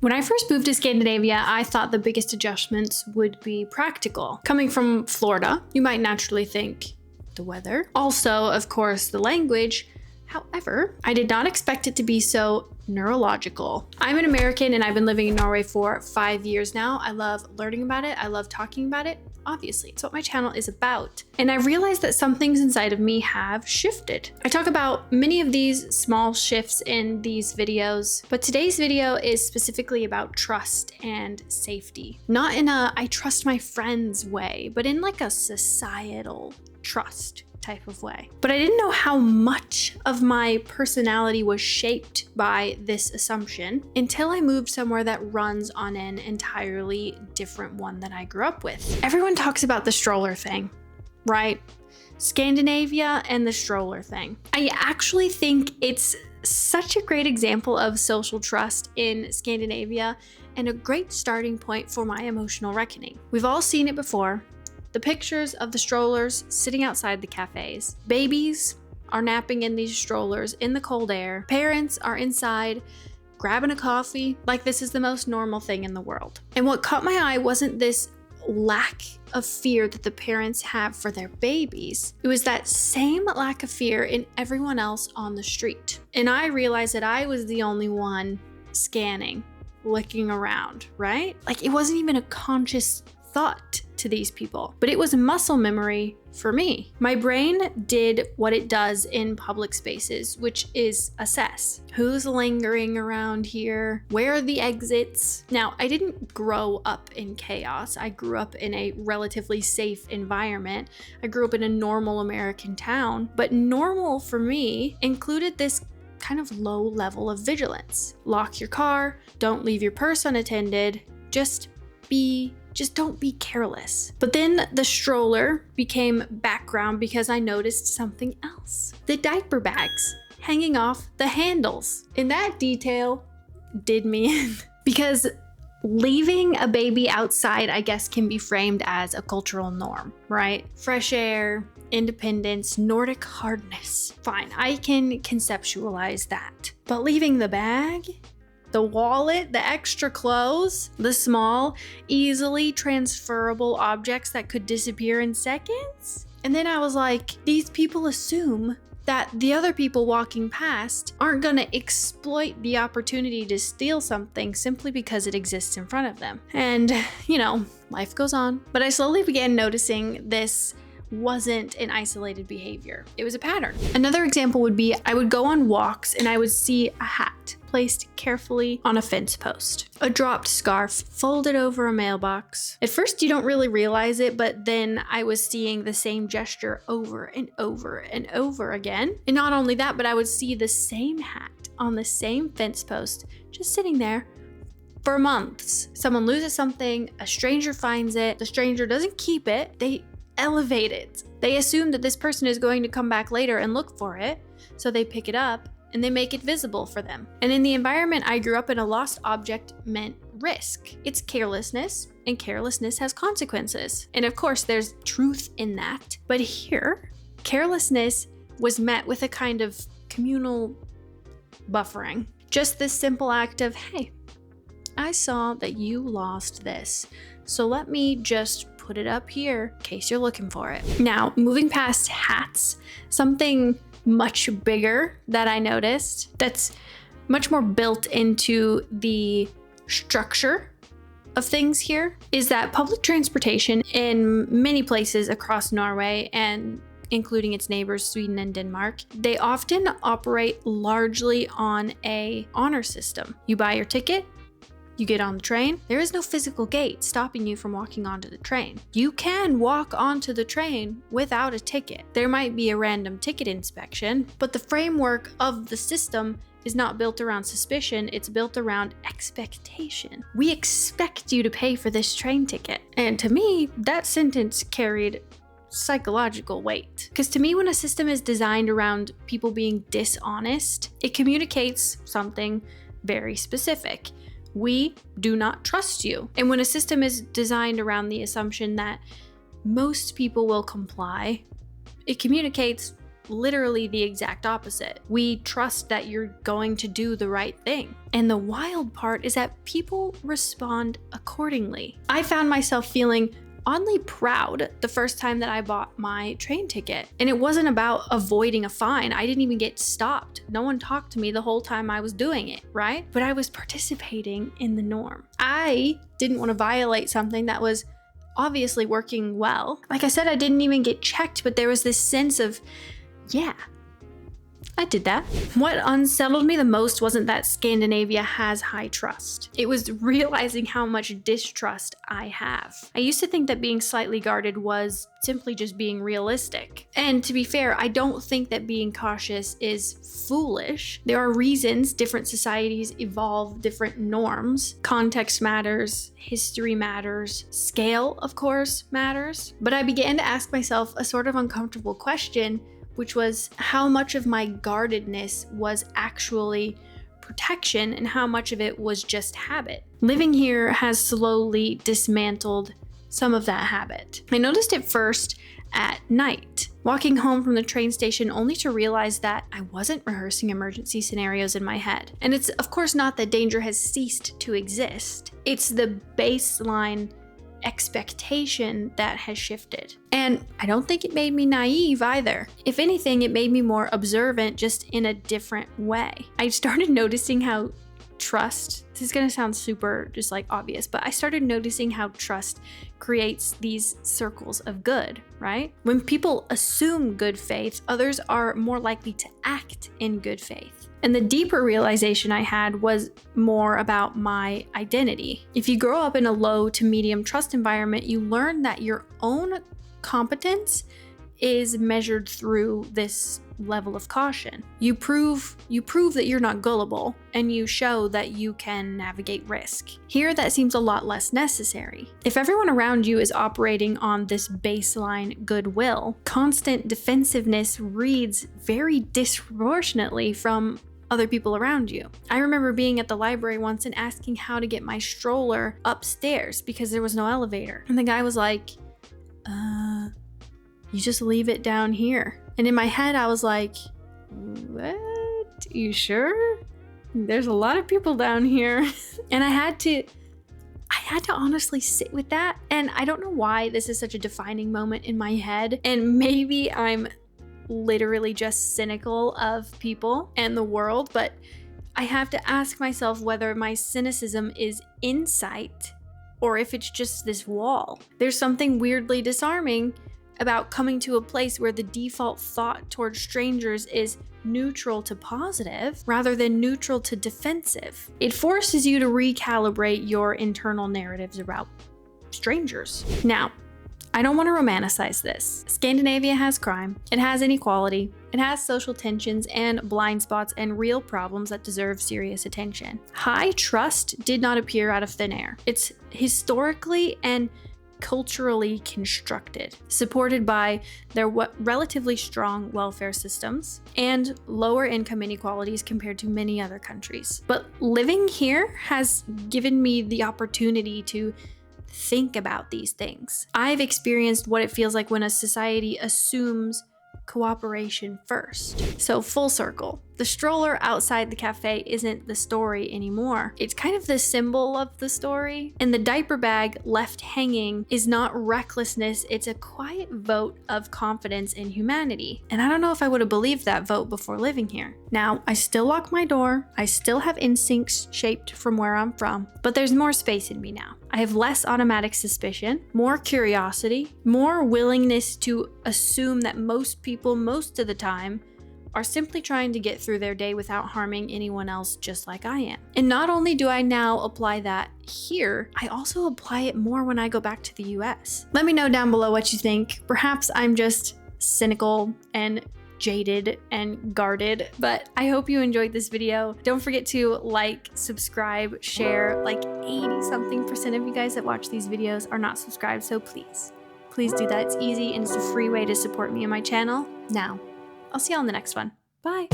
When I first moved to Scandinavia, I thought the biggest adjustments would be practical. Coming from Florida, you might naturally think the weather. Also, of course, the language. However, I did not expect it to be so neurological. I'm an American and I've been living in Norway for 5 years now. I love learning about it. I love talking about it. Obviously, it's what my channel is about. And I realized that some things inside of me have shifted. I talk about many of these small shifts in these videos, but today's video is specifically about trust and safety. Not in a I trust my friends way, but in like a societal trust type of way. But I didn't know how much of my personality was shaped by this assumption until I moved somewhere that runs on an entirely different one that I grew up with. Everyone talks about the stroller thing, right? Scandinavia and the stroller thing. I actually think it's such a great example of social trust in Scandinavia and a great starting point for my emotional reckoning. We've all seen it before. The pictures of the strollers sitting outside the cafes. Babies are napping in these strollers in the cold air. Parents are inside grabbing a coffee like this is the most normal thing in the world. And what caught my eye wasn't this lack of fear that the parents have for their babies. It was that same lack of fear in everyone else on the street. And I realized that I was the only one scanning, looking around, right? Like it wasn't even a conscious thought to these people, but it was muscle memory for me. My brain did what it does in public spaces, which is assess who's lingering around here, where are the exits. Now, I didn't grow up in chaos. I grew up in a relatively safe environment. I grew up in a normal American town, but normal for me included this kind of low level of vigilance. Lock your car, don't leave your purse unattended, just don't be careless. But then the stroller became background because I noticed something else. The diaper bags hanging off the handles. And that detail did me in. Because leaving a baby outside, I guess, can be framed as a cultural norm, right? Fresh air, independence, Nordic hardness. Fine, I can conceptualize that. But leaving the bag, the wallet, the extra clothes, the small, easily transferable objects that could disappear in seconds. And then I was like, these people assume that the other people walking past aren't gonna exploit the opportunity to steal something simply because it exists in front of them. And, you know, life goes on. But I slowly began noticing this wasn't an isolated behavior. It was a pattern. Another example would be I would go on walks and I would see a hat placed carefully on a fence post, a dropped scarf folded over a mailbox. At first you don't really realize it, but then I was seeing the same gesture over and over and over again. And not only that, but I would see the same hat on the same fence post just sitting there for months. Someone loses something, a stranger finds it, the stranger doesn't keep it, they elevate it. They assume that this person is going to come back later and look for it, so they pick it up and they make it visible for them. And in the environment I grew up in, a lost object meant risk. It's carelessness, and carelessness has consequences. And of course, there's truth in that. But here, carelessness was met with a kind of communal buffering. Just this simple act of, hey, I saw that you lost this, so let me just put it up here in case you're looking for it. Now, moving past hats, something much bigger that I noticed that's much more built into the structure of things here is that public transportation in many places across Norway and including its neighbors, Sweden and Denmark, they often operate largely on a honor system. You buy your ticket, you get on the train. There is no physical gate stopping you from walking onto the train. You can walk onto the train without a ticket. There might be a random ticket inspection, but the framework of the system is not built around suspicion, it's built around expectation. We expect you to pay for this train ticket. And to me, that sentence carried psychological weight. Because to me, when a system is designed around people being dishonest, it communicates something very specific. We do not trust you. And when a system is designed around the assumption that most people will comply, it communicates literally the exact opposite. We trust that you're going to do the right thing. And the wild part is that people respond accordingly. I found myself feeling oddly proud the first time that I bought my train ticket. And it wasn't about avoiding a fine. I didn't even get stopped. No one talked to me the whole time I was doing it, right? But I was participating in the norm. I didn't want to violate something that was obviously working well. Like I said, I didn't even get checked, but there was this sense of, yeah, I did that. What unsettled me the most wasn't that Scandinavia has high trust. It was realizing how much distrust I have. I used to think that being slightly guarded was simply just being realistic. And to be fair, I don't think that being cautious is foolish. There are reasons different societies evolve different norms. Context matters, history matters, scale, of course, matters. But I began to ask myself a sort of uncomfortable question, which was how much of my guardedness was actually protection and how much of it was just habit. Living here has slowly dismantled some of that habit. I noticed it first at night, walking home from the train station only to realize that I wasn't rehearsing emergency scenarios in my head. And it's of course not that danger has ceased to exist. It's the baseline expectation that has shifted. And I don't think it made me naive either. If anything, it made me more observant, just in a different way. I started noticing how trust, this is gonna sound super just like obvious, but I started noticing how trust creates these circles of good, right? When people assume good faith, others are more likely to act in good faith. And the deeper realization I had was more about my identity. If you grow up in a low to medium trust environment, you learn that your own competence is measured through this level of caution. You prove that you're not gullible, and you show that you can navigate risk. Here, that seems a lot less necessary. If everyone around you is operating on this baseline goodwill, constant defensiveness reads very disproportionately from other people around you. I remember being at the library once and asking how to get my stroller upstairs because there was no elevator. And the guy was like, you just leave it down here. And in my head, I was like, what? You sure? There's a lot of people down here. And I had to honestly sit with that. And I don't know why this is such a defining moment in my head. And maybe I'm literally just cynical of people and the world, but I have to ask myself whether my cynicism is insight or if it's just this wall. There's something weirdly disarming about coming to a place where the default thought towards strangers is neutral to positive rather than neutral to defensive. It forces you to recalibrate your internal narratives about strangers. Now, I don't want to romanticize this. Scandinavia has crime, it has inequality, it has social tensions and blind spots and real problems that deserve serious attention. High trust did not appear out of thin air. It's historically and culturally constructed, supported by their relatively strong welfare systems and lower income inequalities compared to many other countries. But living here has given me the opportunity to think about these things. I've experienced what it feels like when a society assumes cooperation first. So full circle. The stroller outside the cafe isn't the story anymore. It's kind of the symbol of the story. And the diaper bag left hanging is not recklessness, it's a quiet vote of confidence in humanity. And I don't know if I would have believed that vote before living here. Now, I still lock my door, I still have instincts shaped from where I'm from, but there's more space in me now. I have less automatic suspicion, more curiosity, more willingness to assume that most people, most of the time, are simply trying to get through their day without harming anyone else just like I am. And not only do I now apply that here, I also apply it more when I go back to the US. Let me know down below what you think. Perhaps I'm just cynical and jaded and guarded, but I hope you enjoyed this video. Don't forget to like, subscribe, share. Like 80-something% of you guys that watch these videos are not subscribed, so please do that. It's easy and it's a free way to support me and my channel. Now, I'll see you on the next one. Bye.